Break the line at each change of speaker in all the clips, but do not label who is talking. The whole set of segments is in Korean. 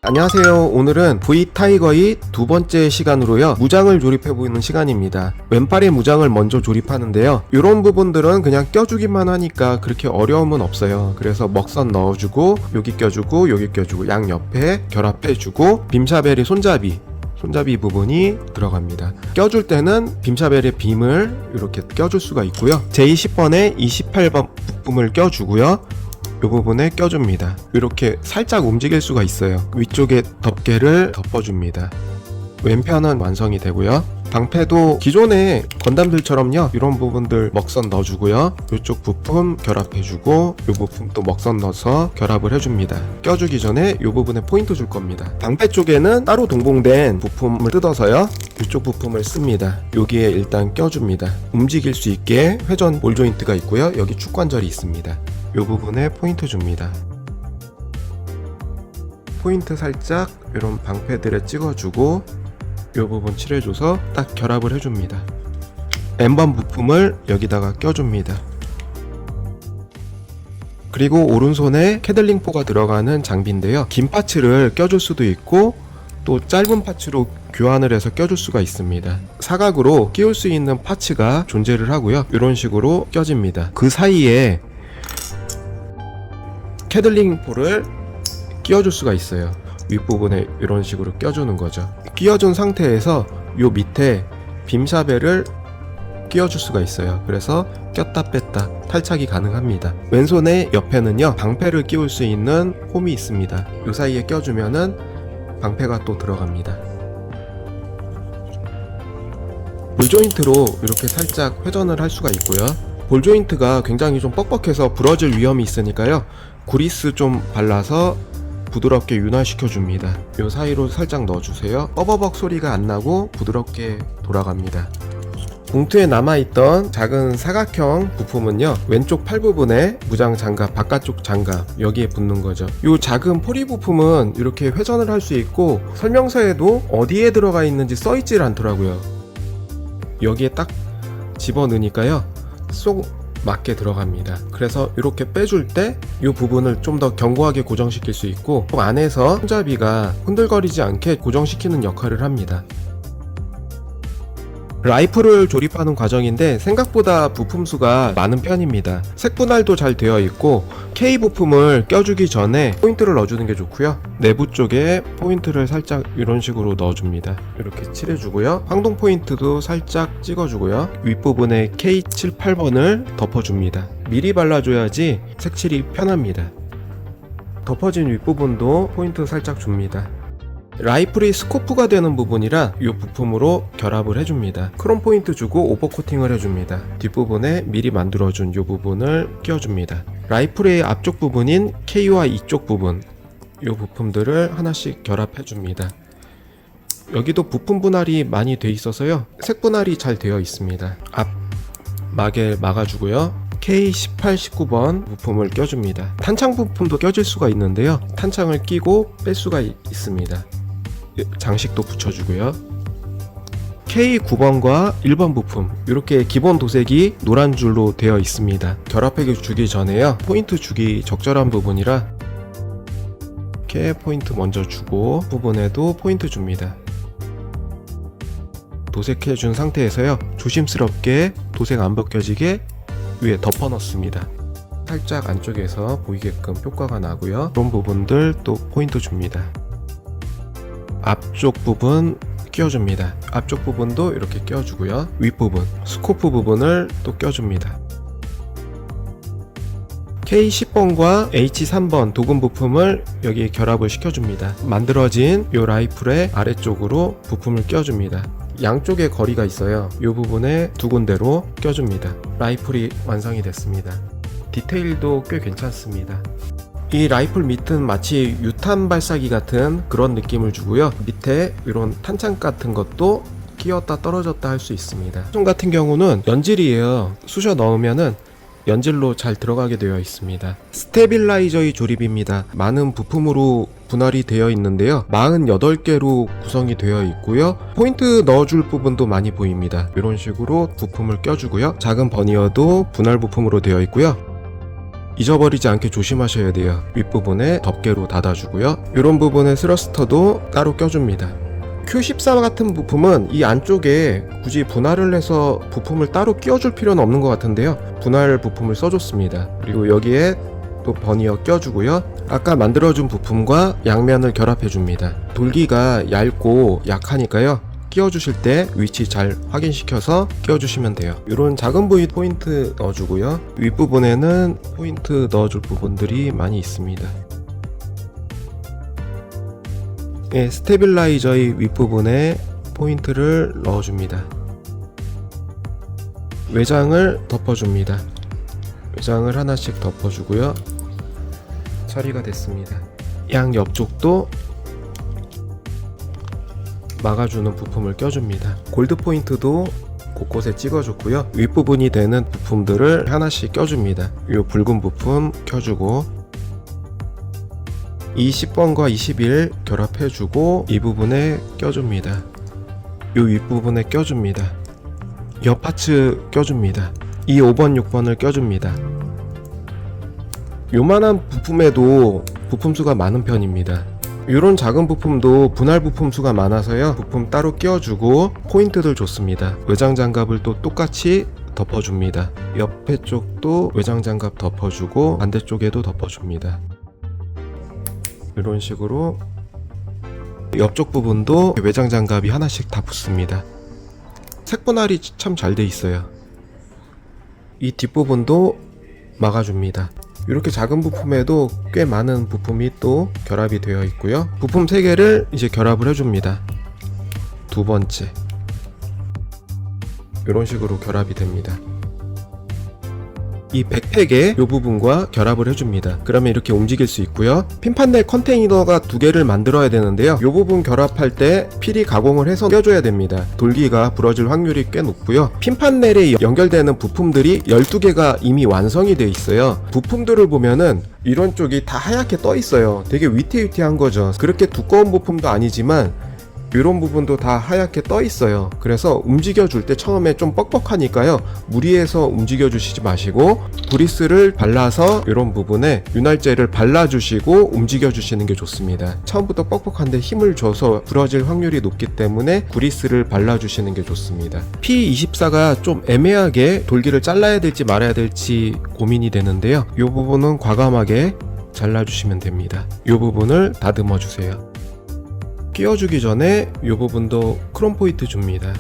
안녕하세요. 오늘은 V타이거의 두 번째 시간으로요, 무장을 조립해보는 시간입니다. 왼팔에 무장을 먼저 조립하는데요, 이런 부분들은 그냥 껴주기만 하니까 그렇게 어려움은 없어요. 그래서 먹선 넣어주고, 여기 껴주고, 여기 껴주고, 양옆에 결합해주고, 빔샤벨의 손잡이 부분이 들어갑니다. 껴줄 때는 빔샤벨의 빔을 이렇게 껴줄 수가 있고요, 제20번에 28번 부품을 껴주고요, 이 부분에 껴줍니다. 이렇게 살짝 움직일 수가 있어요. 위쪽에 덮개를 덮어줍니다. 왼편은 완성이 되고요. 방패도 기존의 건담들처럼요, 이런 부분들 먹선 넣어주고요, 이쪽 부품 결합해주고, 이 부품 또 먹선 넣어서 결합을 해줍니다. 껴주기 전에 이 부분에 포인트 줄 겁니다. 방패 쪽에는 따로 동봉된 부품을 뜯어서요, 이쪽 부품을 씁니다. 여기에 일단 껴줍니다. 움직일 수 있게 회전 볼 조인트가 있고요, 여기 축관절이 있습니다. 이 부분에 포인트 줍니다. 포인트 살짝 이런 방패들에 찍어주고, 이 부분 칠해줘서 딱 결합을 해줍니다. N번 부품을 여기다가 껴줍니다. 그리고 오른손에 캐들링포가 들어가는 장비인데요, 긴 파츠를 껴줄 수도 있고 또 짧은 파츠로 교환을 해서 껴줄 수가 있습니다. 사각으로 끼울 수 있는 파츠가 존재를 하고요, 이런 식으로 껴집니다. 그 사이에 캐들링포를 끼워줄 수가 있어요. 윗부분에 이런 식으로 껴주는 거죠. 끼워준 상태에서 요 밑에 빔샤벨을 끼워줄 수가 있어요. 그래서 꼈다 뺐다 탈착이 가능합니다. 왼손의 옆에는요, 방패를 끼울 수 있는 홈이 있습니다. 요 사이에 껴주면은 방패가 또 들어갑니다. 볼 조인트로 이렇게 살짝 회전을 할 수가 있고요, 볼 조인트가 굉장히 좀 뻑뻑해서 부러질 위험이 있으니까요, 구리스 좀 발라서 부드럽게 윤활시켜 줍니다. 요 사이로 살짝 넣어주세요. 뻐버벅 소리가 안 나고 부드럽게 돌아갑니다. 봉투에 남아있던 작은 사각형 부품은요, 왼쪽 팔 부분에 무장 장갑, 바깥쪽 장갑 여기에 붙는 거죠. 요 작은 포리 부품은 이렇게 회전을 할 수 있고, 설명서에도 어디에 들어가 있는지 써있질 않더라고요. 여기에 딱 집어넣으니까요, 쏙 맞게 들어갑니다. 그래서 이렇게 빼줄 때 이 부분을 좀 더 견고하게 고정시킬 수 있고, 안에서 손잡이가 흔들거리지 않게 고정시키는 역할을 합니다. 라이플을 조립하는 과정인데 생각보다 부품 수가 많은 편입니다. 색분할도 잘 되어 있고, K 부품을 껴주기 전에 포인트를 넣어주는 게 좋고요, 내부 쪽에 포인트를 살짝 이런 식으로 넣어줍니다. 이렇게 칠해주고요, 황동 포인트도 살짝 찍어주고요, 윗부분에 K7, 8번을 덮어줍니다. 미리 발라줘야지 색칠이 편합니다. 덮어진 윗부분도 포인트 살짝 줍니다. 라이플이 스코프가 되는 부분이라 이 부품으로 결합을 해줍니다. 크롬 포인트 주고 오버코팅을 해줍니다. 뒷부분에 미리 만들어준 이 부분을 끼워줍니다. 라이플의 앞쪽 부분인 K와 이쪽 부분, 이 부품들을 하나씩 결합해줍니다. 여기도 부품 분할이 많이 돼 있어서요, 색 분할이 잘 되어 있습니다. 앞 막에 막아주고요, K18, 19번 부품을 껴줍니다. 탄창 부품도 껴질 수가 있는데요, 탄창을 끼고 뺄 수가 있습니다. 장식도 붙여주고요. K9번과 1번 부품, 이렇게 기본 도색이 노란 줄로 되어 있습니다. 결합해 주기 전에요, 포인트 주기 적절한 부분이라 이렇게 포인트 먼저 주고, 부분에도 포인트 줍니다. 도색해 준 상태에서요, 조심스럽게 도색 안 벗겨지게 위에 덮어 넣습니다. 살짝 안쪽에서 보이게끔 효과가 나고요, 그런 부분들 또 포인트 줍니다. 앞쪽 부분 끼워줍니다. 앞쪽 부분도 이렇게 끼워주고요, 윗부분, 스코프 부분을 또 끼워줍니다. K10번과 H3번 도금 부품을 여기에 결합을 시켜줍니다. 만들어진 이 라이플의 아래쪽으로 부품을 끼워줍니다. 양쪽에 거리가 있어요. 이 부분에 두 군데로 껴줍니다. 라이플이 완성이 됐습니다. 디테일도 꽤 괜찮습니다. 이 라이플 밑은 마치 유탄 발사기 같은 그런 느낌을 주고요, 밑에 이런 탄창 같은 것도 끼었다 떨어졌다 할 수 있습니다. 좀 같은 경우는 연질이에요. 쑤셔 넣으면은 연질로 잘 들어가게 되어 있습니다. 스테빌라이저의 조립입니다. 많은 부품으로 분할이 되어 있는데요, 48개로 구성이 되어 있고요, 포인트 넣어줄 부분도 많이 보입니다. 이런 식으로 부품을 껴주고요, 작은 버니어도 분할 부품으로 되어 있고요, 잊어버리지 않게 조심하셔야 돼요. 윗부분에 덮개로 닫아주고요. 이런 부분에 스러스터도 따로 껴줍니다. Q14 같은 부품은 이 안쪽에 굳이 분할을 해서 부품을 따로 끼워줄 필요는 없는 것 같은데요. 분할 부품을 써줬습니다. 그리고 여기에 또 버니어 껴주고요. 아까 만들어준 부품과 양면을 결합해줍니다. 돌기가 얇고 약하니까요. 끼워주실 때 위치 잘 확인시켜서 끼워주시면 돼요. 이런 작은 부위 포인트 넣어주고요. 윗부분에는 포인트 넣어줄 부분들이 많이 있습니다. 네, 스테빌라이저의 윗부분에 포인트를 넣어줍니다. 외장을 덮어줍니다. 외장을 하나씩 덮어주고요. 처리가 됐습니다. 양 옆쪽도 막아주는 부품을 껴줍니다. 골드 포인트도 곳곳에 찍어줬고요. 윗부분이 되는 부품들을 하나씩 껴줍니다. 이 붉은 부품 켜주고 20번과 21 결합해주고 이 부분에 껴줍니다. 이 윗부분에 껴줍니다. 옆 파츠 껴줍니다. 이 5번, 6번을 껴줍니다. 요만한 부품에도 부품수가 많은 편입니다. 이런 작은 부품도 분할 부품수가 많아서요. 부품 따로 끼워주고 포인트들 좋습니다. 외장 장갑을 또 똑같이 덮어줍니다. 옆에 쪽도 외장 장갑 덮어주고 반대쪽에도 덮어줍니다. 이런 식으로 옆쪽 부분도 외장 장갑이 하나씩 다 붙습니다. 색분할이 참 잘 돼 있어요. 이 뒷부분도 막아줍니다. 이렇게 작은 부품에도 꽤 많은 부품이 또 결합이 되어 있고요. 부품 3개를 이제 결합을 해줍니다. 두 번째 이런 식으로 결합이 됩니다. 이 백팩의 이 부분과 결합을 해줍니다. 그러면 이렇게 움직일 수 있고요. 핀판넬 컨테이너가 2개를 만들어야 되는데요. 이 부분 결합할 때 필히 가공을 해서 껴줘야 됩니다. 돌기가 부러질 확률이 꽤 높고요. 핀판넬에 연결되는 부품들이 12개가 이미 완성이 되어 있어요. 부품들을 보면은 이런 쪽이 다 하얗게 떠 있어요. 되게 위태위태한 거죠. 그렇게 두꺼운 부품도 아니지만 이런 부분도 다 하얗게 떠 있어요. 그래서 움직여 줄 때 처음에 좀 뻑뻑하니까요. 무리해서 움직여 주시지 마시고 그리스를 발라서 이런 부분에 윤활제를 발라주시고 움직여 주시는 게 좋습니다. 처음부터 뻑뻑한데 힘을 줘서 부러질 확률이 높기 때문에 그리스를 발라주시는 게 좋습니다. P24가 좀 애매하게 돌기를 잘라야 될지 말아야 될지 고민이 되는데요. 이 부분은 과감하게 잘라주시면 됩니다. 이 부분을 다듬어 주세요. 끼워주기 전에 이 부분도 크롬 포인트 줍니다.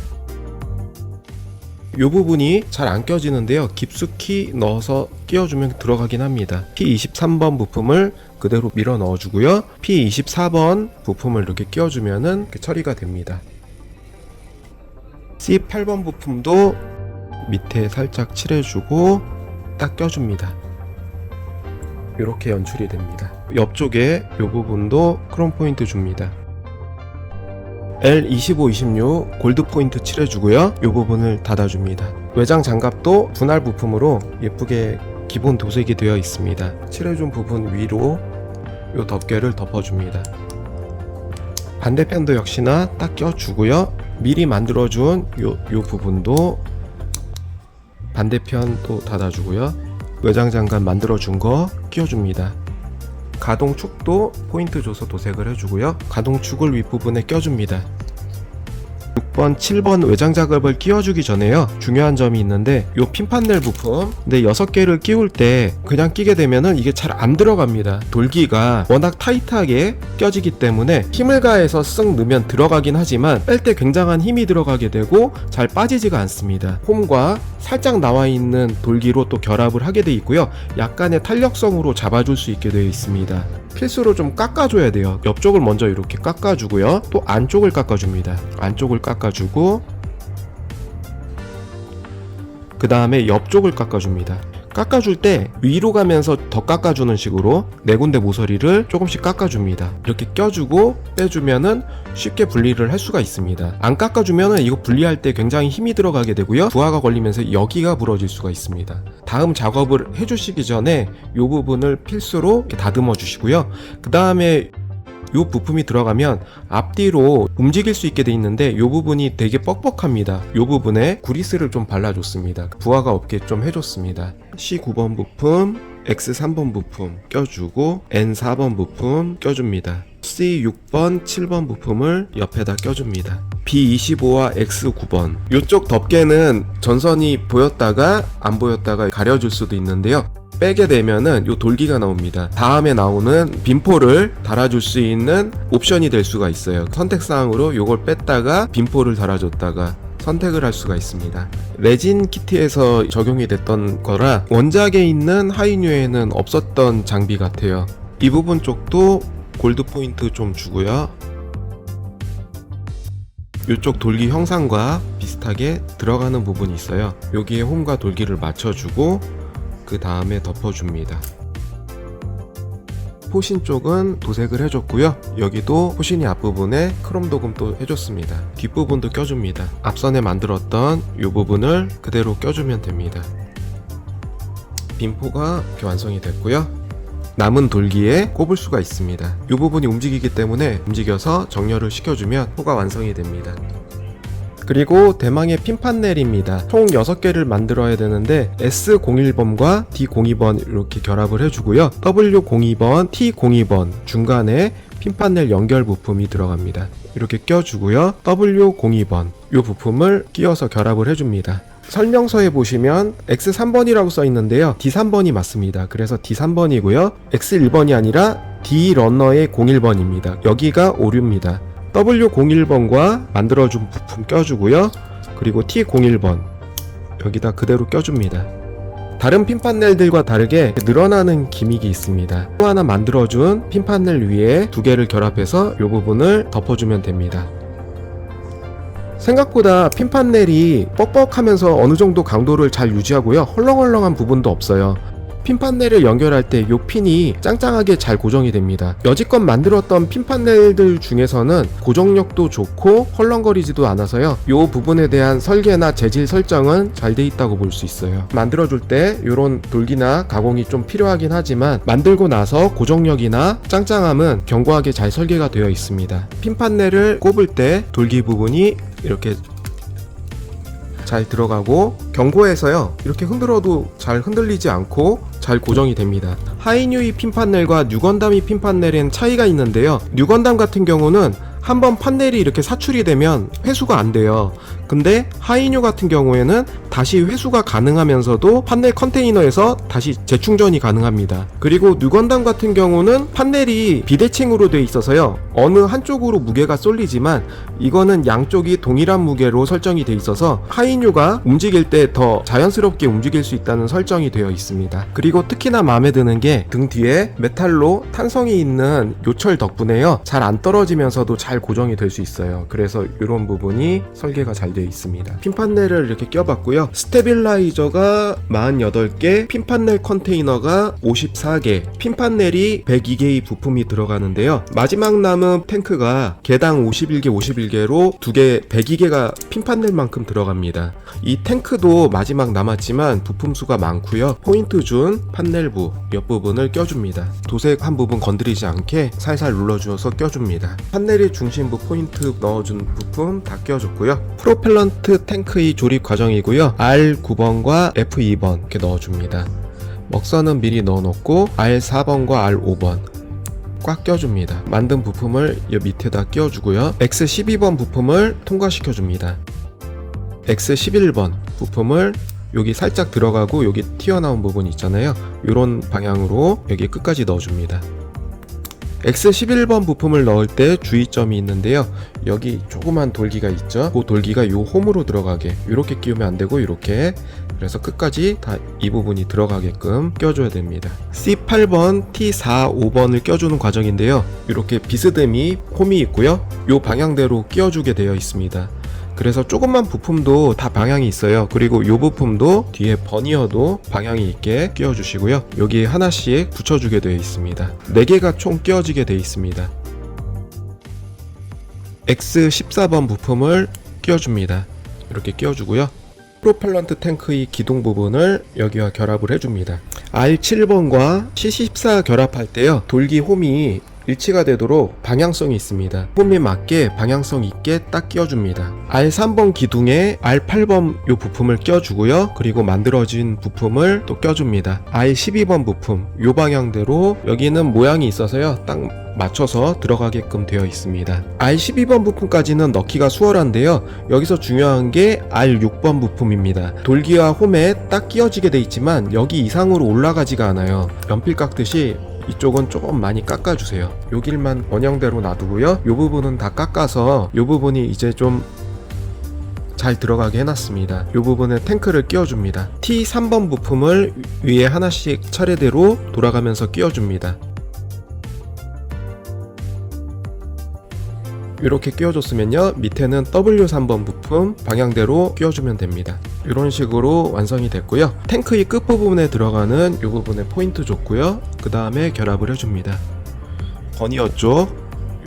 이 부분이 잘 안 껴지는데요. 깊숙이 넣어서 끼워주면 들어가긴 합니다. P23번 부품을 그대로 밀어 넣어주고요. P24번 부품을 이렇게 끼워주면은 이렇게 처리가 됩니다. C8번 부품도 밑에 살짝 칠해주고 딱 껴줍니다. 이렇게 연출이 됩니다. 옆쪽에 이 부분도 크롬 포인트 줍니다. L25, 26 골드 포인트 칠해주고요. 이 부분을 닫아줍니다. 외장 장갑도 분할 부품으로 예쁘게 기본 도색이 되어 있습니다. 칠해준 부분 위로 이 덮개를 덮어줍니다. 반대편도 역시나 딱 껴주고요. 미리 만들어준 요 부분도 반대편 또 닫아주고요. 외장 장갑 만들어준 거 끼워줍니다. 가동축도 포인트 줘서 도색을 해주고요. 가동축을 윗부분에 껴줍니다. 6번, 7번 외장 작업을 끼워주기 전에요. 중요한 점이 있는데 요 핀판넬 부품 근데 6개를 끼울 때 그냥 끼게 되면은 이게 잘 안 들어갑니다. 돌기가 워낙 타이트하게 껴지기 때문에 힘을 가해서 쓱 넣으면 들어가긴 하지만 뺄 때 굉장한 힘이 들어가게 되고 잘 빠지지가 않습니다. 홈과 살짝 나와 있는 돌기로 또 결합을 하게 돼 있고요. 약간의 탄력성으로 잡아줄 수 있게 되어 있습니다. 필수로 좀 깎아줘야 돼요. 옆쪽을 먼저 이렇게 깎아주고요. 또 안쪽을 깎아줍니다. 안쪽을 깎아주고 그 다음에 옆쪽을 깎아줍니다. 깎아줄 때 위로 가면서 더 깎아주는 식으로 네 군데 모서리를 조금씩 깎아줍니다. 이렇게 껴주고 빼주면은 쉽게 분리를 할 수가 있습니다. 안 깎아주면은 이거 분리할 때 굉장히 힘이 들어가게 되고요. 부하가 걸리면서 여기가 부러질 수가 있습니다. 다음 작업을 해주시기 전에 이 부분을 필수로 이렇게 다듬어 주시고요. 그 다음에 이 부품이 들어가면 앞뒤로 움직일 수 있게 돼 있는데 이 부분이 되게 뻑뻑합니다. 이 부분에 그리스를 좀 발라줬습니다. 부하가 없게 좀 해줬습니다. C9번 부품 X3번 부품 껴주고 N4번 부품 껴줍니다. C6번, 7번 부품을 옆에다 껴줍니다. B25와 X9번 이쪽 덮개는 전선이 보였다가 안 보였다가 가려줄 수도 있는데요. 빼게 되면은 요 돌기가 나옵니다. 다음에 나오는 빈포를 달아줄 수 있는 옵션이 될 수가 있어요. 선택사항으로 요걸 뺐다가 빈포를 달아줬다가 선택을 할 수가 있습니다. 레진 키트에서 적용이 됐던 거라 원작에 있는 하이뉴에는 없었던 장비 같아요. 이 부분 쪽도 골드 포인트 좀 주고요. 이쪽 돌기 형상과 비슷하게 들어가는 부분이 있어요. 여기에 홈과 돌기를 맞춰주고 그 다음에 덮어줍니다. 포신 쪽은 도색을 해줬고요. 여기도 포신이 앞부분에 크롬 도금 또 해줬습니다. 뒷부분도 껴줍니다. 앞선에 만들었던 이 부분을 그대로 껴주면 됩니다. 빈포가 이렇게 완성이 됐고요. 남은 돌기에 꼽을 수가 있습니다. 이 부분이 움직이기 때문에 움직여서 정렬을 시켜주면 포가 완성이 됩니다. 그리고 대망의 핀 판넬입니다. 총 6개를 만들어야 되는데 S01번과 D02번 이렇게 결합을 해주고요. W02번, T02번 중간에 핀 판넬 연결 부품이 들어갑니다. 이렇게 껴주고요. W02번 이 부품을 끼워서 결합을 해줍니다. 설명서에 보시면 X3번이라고 써 있는데요. D3번이 맞습니다. 그래서 D3번이고요. X1번이 아니라 D러너의 01번입니다. 여기가 오류입니다. W01번과 만들어준 부품 껴주고요. 그리고 T01번 여기다 그대로 껴줍니다. 다른 핀 판넬들과 다르게 늘어나는 기믹이 있습니다. 또 하나 만들어준 핀 판넬 위에 두 개를 결합해서 이 부분을 덮어주면 됩니다. 생각보다 핀 판넬이 뻑뻑하면서 어느 정도 강도를 잘 유지하고요. 헐렁헐렁한 부분도 없어요. 핀 판넬을 연결할 때 이 핀이 짱짱하게 잘 고정이 됩니다. 여지껏 만들었던 핀 판넬들 중에서는 고정력도 좋고 헐렁거리지도 않아서요. 이 부분에 대한 설계나 재질 설정은 잘 돼 있다고 볼 수 있어요. 만들어줄 때 이런 돌기나 가공이 좀 필요하긴 하지만 만들고 나서 고정력이나 짱짱함은 견고하게 잘 설계가 되어 있습니다. 핀 판넬을 꼽을 때 돌기 부분이 이렇게 잘 들어가고 견고해서요. 이렇게 흔들어도 잘 흔들리지 않고 잘 고정이 됩니다. 하이뉴이 핀 판넬과 뉴건담이 핀 판넬엔 차이가 있는데요. 뉴건담 같은 경우는 한번 판넬이 이렇게 사출이 되면 회수가 안 돼요. 근데 하이뉴 같은 경우에는 다시 회수가 가능하면서도 판넬 컨테이너에서 다시 재충전이 가능합니다. 그리고 뉴건담 같은 경우는 판넬이 비대칭으로 되어 있어서요. 어느 한쪽으로 무게가 쏠리지만 이거는 양쪽이 동일한 무게로 설정이 되어 있어서 하이뉴가 움직일 때 더 자연스럽게 움직일 수 있다는 설정이 되어 있습니다. 그리고 특히나 마음에 드는 게 등 뒤에 메탈로 탄성이 있는 요철 덕분에요. 잘 안 떨어지면서도 잘 고정이 될 수 있어요. 그래서 이런 부분이 설계가 잘 되어 있습니다. 핀 판넬을 이렇게 껴봤고요. 스테빌라이저가 48개, 핀 판넬 컨테이너가 54개, 핀 판넬이 102개의 부품이 들어가는데요. 마지막 남은 탱크가 개당 51개 두 개 102개가 핀 판넬만큼 들어갑니다. 이 탱크도 마지막 남았지만 부품 수가 많고요. 포인트 준 판넬부 옆부분을 껴줍니다. 도색한 부분 건드리지 않게 살살 눌러주어서 껴줍니다. 판넬의 중심부 포인트 넣어준 부품 다 껴줬고요. 프로펠런트 탱크의 조립 과정이고요. R9번과 F2번 이렇게 넣어줍니다. 먹선은 미리 넣어놓고 R4번과 R5번 꽉 껴줍니다. 만든 부품을 이 밑에다 끼워주고요. X12번 부품을 통과시켜줍니다. X11번 부품을 여기 살짝 들어가고 여기 튀어나온 부분 있잖아요. 이런 방향으로 여기 끝까지 넣어줍니다. X11번 부품을 넣을 때 주의점이 있는데요. 여기 조그만 돌기가 있죠. 그 돌기가 요 홈으로 들어가게 이렇게 끼우면 안 되고 이렇게, 그래서 끝까지 다 이 부분이 들어가게끔 껴줘야 됩니다. C8번, T45번을 껴주는 과정인데요. 이렇게 비스듬히 홈이 있고요. 요 방향대로 끼워주게 되어 있습니다. 그래서 조금만 부품도 다 방향이 있어요. 그리고 이 부품도 뒤에 버니어도 방향이 있게 끼워주시고요. 여기 하나씩 붙여주게 되어 있습니다. 4개가 총 끼워지게 되어 있습니다. X14번 부품을 끼워줍니다. 이렇게 끼워주고요. 프로펠런트 탱크의 기둥 부분을 여기와 결합을 해줍니다. R7번과 C14 결합할 때요. 돌기 홈이 일치가 되도록 방향성이 있습니다. 부품에 맞게 방향성 있게 딱 끼워줍니다. R3번 기둥에 R8번 요 부품을 껴주고요. 그리고 만들어진 부품을 또 껴줍니다. R12번 부품 요 방향대로 여기는 모양이 있어서요. 딱 맞춰서 들어가게끔 되어 있습니다. R12번 부품까지는 넣기가 수월한데요. 여기서 중요한 게 R6번 부품입니다. 돌기와 홈에 딱 끼워지게 돼 있지만 여기 이상으로 올라가지가 않아요. 연필 깎듯이 이쪽은 조금 많이 깎아주세요. 요 길만 원형대로 놔두고요. 요 부분은 다 깎아서 요 부분이 이제 좀 잘 들어가게 해놨습니다. 요 부분에 탱크를 끼워줍니다. T3번 부품을 위에 하나씩 차례대로 돌아가면서 끼워줍니다. 이렇게 끼워줬으면요, 밑에는 W3번 부품 방향대로 끼워주면 됩니다. 이런 식으로 완성이 됐고요. 탱크의 끝부분에 들어가는 이 부분에 포인트 줬고요. 그 다음에 결합을 해줍니다. 버니어 쪽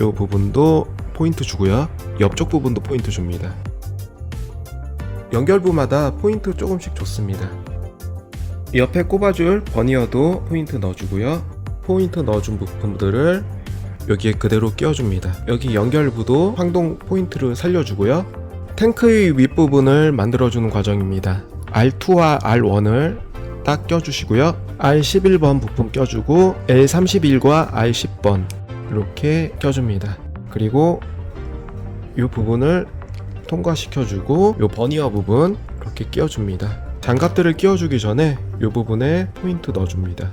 이 부분도 포인트 주고요. 옆쪽 부분도 포인트 줍니다. 연결부마다 포인트 조금씩 줬습니다. 옆에 꼽아줄 버니어도 포인트 넣어주고요. 포인트 넣어준 부품들을 여기에 그대로 끼워줍니다. 여기 연결부도 황동 포인트를 살려주고요. 탱크의 윗부분을 만들어주는 과정입니다. R2와 R1을 딱 껴주시고요. R11번 부품 껴주고 L31과 R10번 이렇게 껴줍니다. 그리고 이 부분을 통과시켜주고 이 버니어 부분 이렇게 끼워줍니다. 장갑들을 끼워주기 전에 이 부분에 포인트 넣어줍니다.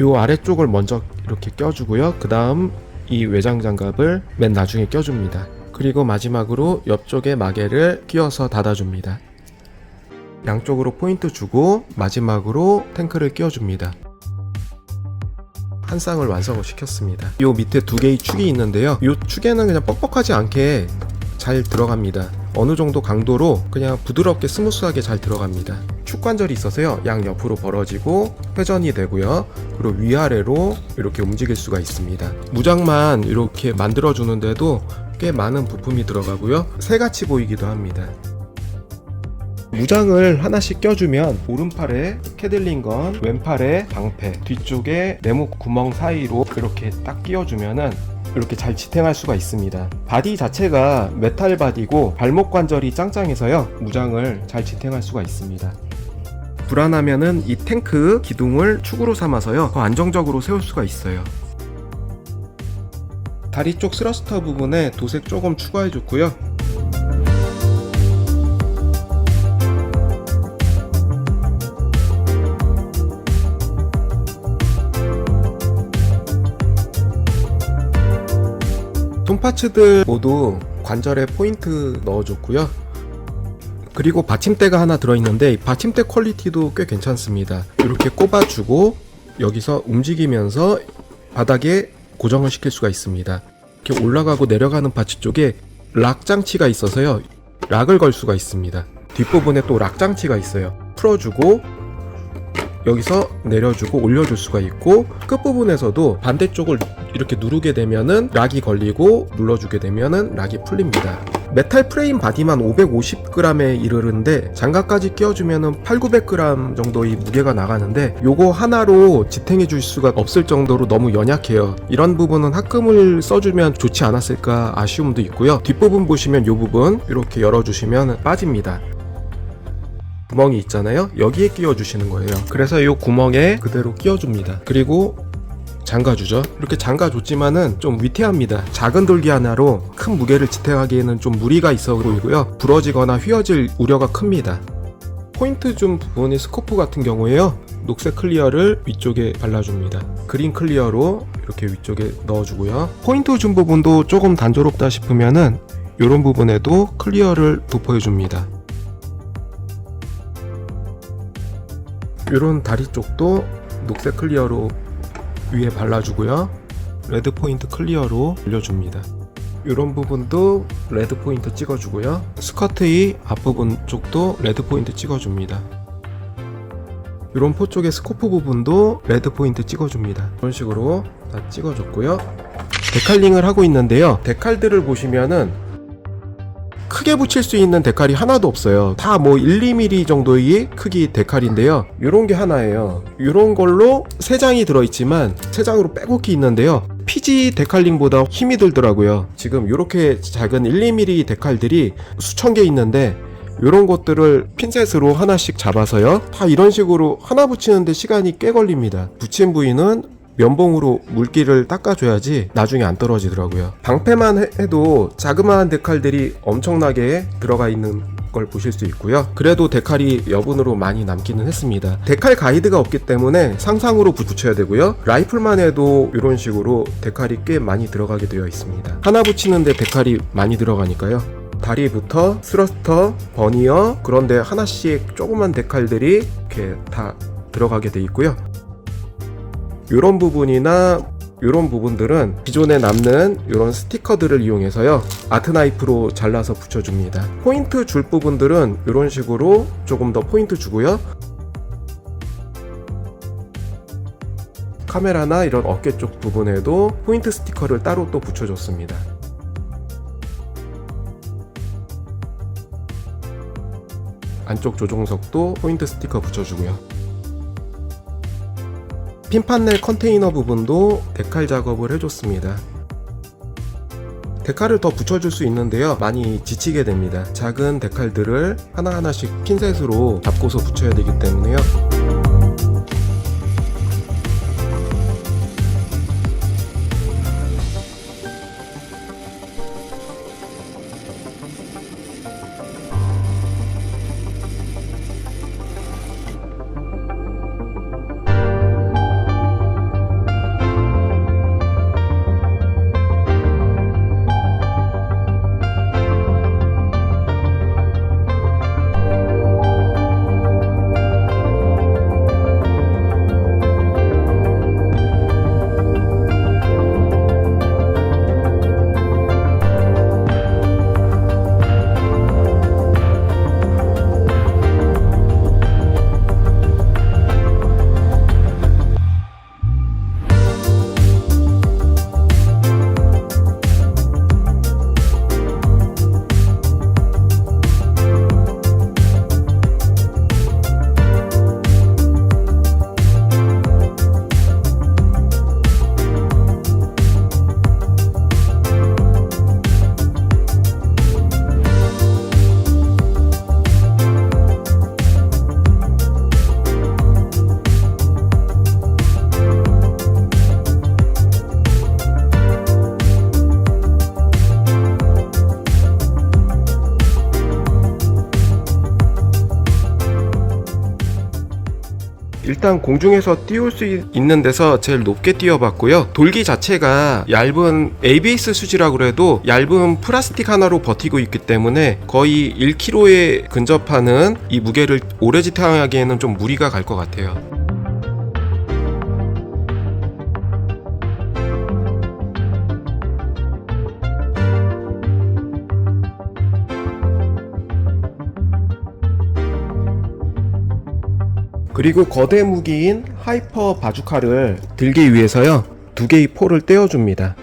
이 아래쪽을 먼저 이렇게 껴주고요. 그 다음 이 외장 장갑을 맨 나중에 껴줍니다. 그리고 마지막으로 옆쪽에 마개를 끼워서 닫아줍니다. 양쪽으로 포인트 주고 마지막으로 탱크를 끼워줍니다. 한 쌍을 완성을 시켰습니다. 이 밑에 두 개의 축이 있는데요. 이 축에는 그냥 뻑뻑하지 않게 잘 들어갑니다. 어느 정도 강도로 그냥 부드럽게 스무스하게 잘 들어갑니다. 축 관절이 있어서요, 양 옆으로 벌어지고 회전이 되고요. 그리고 위아래로 이렇게 움직일 수가 있습니다. 무장만 이렇게 만들어주는데도 꽤 많은 부품이 들어가고요. 새같이 보이기도 합니다. 무장을 하나씩 껴주면 오른팔에 캐들링건, 왼팔에 방패, 뒤쪽에 네모 구멍 사이로 이렇게 딱 끼워주면은 이렇게 잘 지탱할 수가 있습니다. 바디 자체가 메탈 바디고 발목 관절이 짱짱해서요, 무장을 잘 지탱할 수가 있습니다. 불안하면은 이 탱크 기둥을 축으로 삼아서요, 더 안정적으로 세울 수가 있어요. 다리 쪽 스러스터 부분에 도색 조금 추가해 줬고요. 톰파츠들 모두 관절에 포인트 넣어줬고요. 그리고 받침대가 하나 들어있는데 이 받침대 퀄리티도 꽤 괜찮습니다. 이렇게 꼽아주고 여기서 움직이면서 바닥에 고정을 시킬 수가 있습니다. 이렇게 올라가고 내려가는 파츠 쪽에 락 장치가 있어서요, 락을 걸 수가 있습니다. 뒷부분에 또 락 장치가 있어요. 풀어주고 여기서 내려주고 올려줄 수가 있고, 끝부분에서도 반대쪽을 이렇게 누르게 되면은 락이 걸리고 눌러주게 되면은 락이 풀립니다. 메탈 프레임 바디만 550g에 이르는데 장갑까지 끼워주면은 800~900g 정도의 무게가 나가는데 요거 하나로 지탱해 줄 수가 없을 정도로 너무 연약해요. 이런 부분은 합금을 써주면 좋지 않았을까 아쉬움도 있고요. 뒷부분 보시면 요 부분 이렇게 열어주시면 빠집니다. 구멍이 있잖아요. 여기에 끼워주시는 거예요. 그래서 이 구멍에 그대로 끼워줍니다. 그리고 잠가주죠. 이렇게 잠가줬지만은 좀 위태합니다. 작은 돌기 하나로 큰 무게를 지탱하기에는 좀 무리가 있어 보이고요. 부러지거나 휘어질 우려가 큽니다. 포인트 준 부분이 스코프 같은 경우에요, 녹색 클리어를 위쪽에 발라줍니다. 그린 클리어로 이렇게 위쪽에 넣어주고요. 포인트 준 부분도 조금 단조롭다 싶으면은 이런 부분에도 클리어를 도포해줍니다. 이런 다리 쪽도 녹색 클리어로 위에 발라주고요. 레드 포인트 클리어로 올려줍니다. 이런 부분도 레드 포인트 찍어주고요. 스커트의 앞부분 쪽도 레드 포인트 찍어줍니다. 이런 포 쪽의 스코프 부분도 레드 포인트 찍어줍니다. 이런 식으로 다 찍어줬고요. 데칼링을 하고 있는데요. 데칼들을 보시면은 크게 붙일 수 있는 데칼이 하나도 없어요. 다 뭐 1, 2mm 정도의 크기 데칼인데요. 요런 게 하나예요. 요런 걸로 3장이 들어있지만 3장으로 빼곡히 있는데요. PG 데칼링보다 힘이 들더라고요. 지금 요렇게 작은 1, 2mm 데칼들이 수천 개 있는데 요런 것들을 핀셋으로 하나씩 잡아서요, 다 이런 식으로 하나 붙이는데 시간이 꽤 걸립니다. 붙인 부위는 면봉으로 물기를 닦아줘야지 나중에 안 떨어지더라고요. 방패만 해도 자그마한 데칼들이 엄청나게 들어가 있는 걸 보실 수 있고요. 그래도 데칼이 여분으로 많이 남기는 했습니다. 데칼 가이드가 없기 때문에 상상으로 붙여야 되고요. 라이플만 해도 이런 식으로 데칼이 꽤 많이 들어가게 되어 있습니다. 하나 붙이는데 데칼이 많이 들어가니까요. 다리부터 스러스터, 버니어, 그런데 하나씩 조그만 데칼들이 이렇게 다 들어가게 돼 있고요. 이런 부분이나 이런 부분들은 기존에 남는 이런 스티커들을 이용해서요, 아트나이프로 잘라서 붙여줍니다. 포인트 줄 부분들은 이런 식으로 조금 더 포인트 주고요. 카메라나 이런 어깨 쪽 부분에도 포인트 스티커를 따로 또 붙여줬습니다. 안쪽 조종석도 포인트 스티커 붙여주고요. 핀판넬 컨테이너 부분도 데칼 작업을 해줬습니다. 데칼을 더 붙여줄 수 있는데요, 많이 지치게 됩니다. 작은 데칼들을 하나하나씩 핀셋으로 잡고서 붙여야 되기 때문에요. 일단 공중에서 띄울 수 있는 데서 제일 높게 띄워봤고요. 돌기 자체가 얇은 ABS 수지라고 해도 얇은 플라스틱 하나로 버티고 있기 때문에 거의 1kg에 근접하는 이 무게를 오래 지탱하기에는 좀 무리가 갈 것 같아요. 그리고 거대 무기인 하이퍼 바주카를 들기 위해서요, 2개의 포를 떼어줍니다.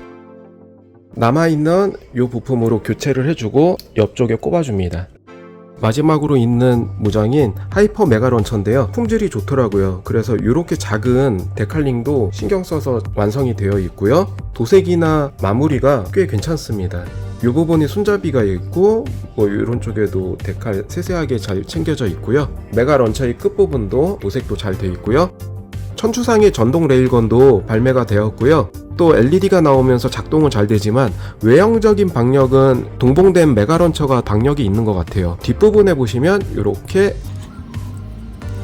남아있는 이 부품으로 교체를 해주고 옆쪽에 꼽아줍니다. 마지막으로 있는 무장인 하이퍼 메가 런처인데요, 품질이 좋더라고요. 그래서 이렇게 작은 데칼링도 신경 써서 완성이 되어 있고요. 도색이나 마무리가 꽤 괜찮습니다. 이 부분이 손잡이가 있고 뭐 이런 쪽에도 데칼 세세하게 잘 챙겨져 있고요. 메가 런처의 끝부분도 도색도 잘 되어 있고요. 천추상의 전동 레일건도 발매가 되었고요. 또 LED가 나오면서 작동은 잘 되지만 외형적인 박력은 동봉된 메가 런처가 박력이 있는 것 같아요. 뒷부분에 보시면 이렇게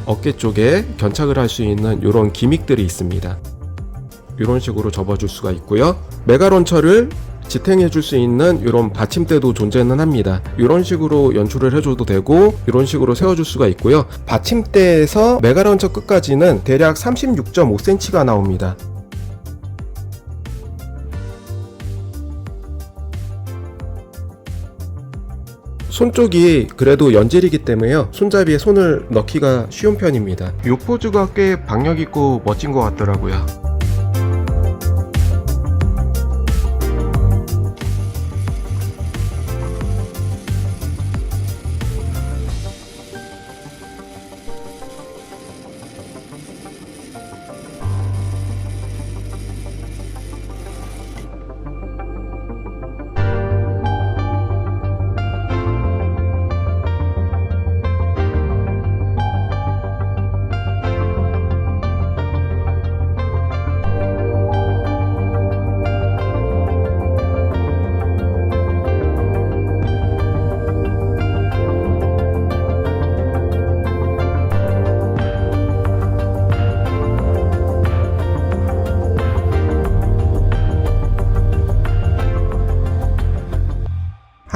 어깨 쪽에 견착을 할 수 있는 이런 기믹들이 있습니다. 이런 식으로 접어줄 수가 있고요. 메가 런처를 지탱해 줄 수 있는 이런 받침대도 존재는 합니다. 이런 식으로 연출을 해줘도 되고 이런 식으로 세워줄 수가 있고요. 받침대에서 메가 런처 끝까지는 대략 36.5cm가 나옵니다. 손 쪽이 그래도 연질이기 때문에요, 손잡이에 손을 넣기가 쉬운 편입니다. 이 포즈가 꽤 박력있고 멋진 것 같더라고요.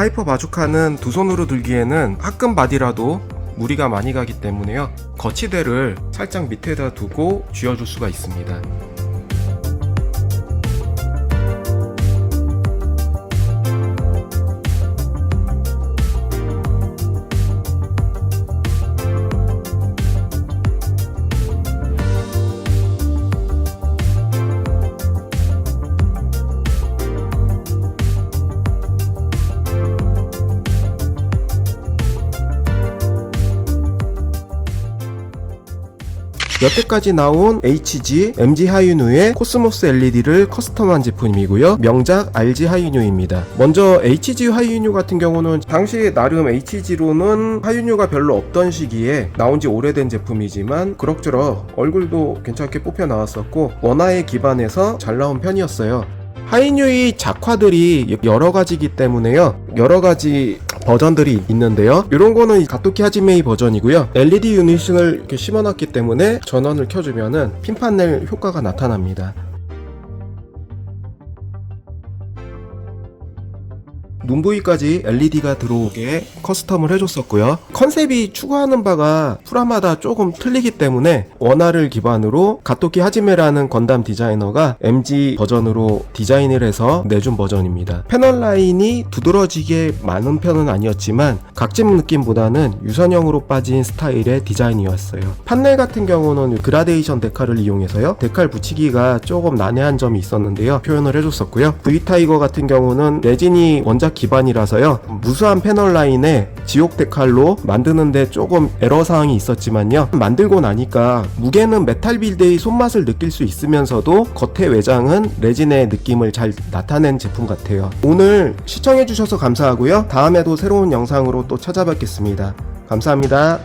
하이퍼 바주카는 두 손으로 들기에는 화끈 바디라도 무리가 많이 가기 때문에요. 거치대를 살짝 밑에다 두고 쥐어줄 수가 있습니다. 여태까지 나온 HG, MG 하이뉴의 코스모스 LED를 커스텀한 제품이고요. 명작 RG 하이뉴입니다. 먼저 HG 하이뉴 같은 경우는 당시 나름 HG로는 하이뉴가 별로 없던 시기에 나온 지 오래된 제품이지만 그럭저럭 얼굴도 괜찮게 뽑혀 나왔었고 원화에 기반해서 잘 나온 편이었어요. 하이뉴의 작화들이 여러 가지이기 때문에요. 여러 가지 버전들이 있는데요. 이런 거는 가토키 하지메이 버전이고요. LED 유닛을 이렇게 심어놨기 때문에 전원을 켜주면은 핀판넬 효과가 나타납니다. 눈 부위까지 LED가 들어오게 커스텀을 해줬었고요. 컨셉이 추구하는 바가 프라마다 조금 틀리기 때문에 원화를 기반으로 가토키 하지메라는 건담 디자이너가 MG 버전으로 디자인을 해서 내준 버전입니다. 패널 라인이 두드러지게 많은 편은 아니었지만 각집 느낌보다는 유선형으로 빠진 스타일의 디자인이었어요. 판넬 같은 경우는 그라데이션 데칼을 이용해서요. 데칼 붙이기가 조금 난해한 점이 있었는데요. 표현을 해줬었고요. V타이거 같은 경우는 레진이 원작 기반이라서요. 무수한 패널 라인에 지옥 데칼로 만드는데 조금 애로사항이 있었지만요. 만들고 나니까 무게는 메탈 빌드의 손맛을 느낄 수 있으면서도 겉의 외장은 레진의 느낌을 잘 나타낸 제품 같아요. 오늘 시청해주셔서 감사하고요. 다음에도 새로운 영상으로 또 찾아뵙겠습니다. 감사합니다.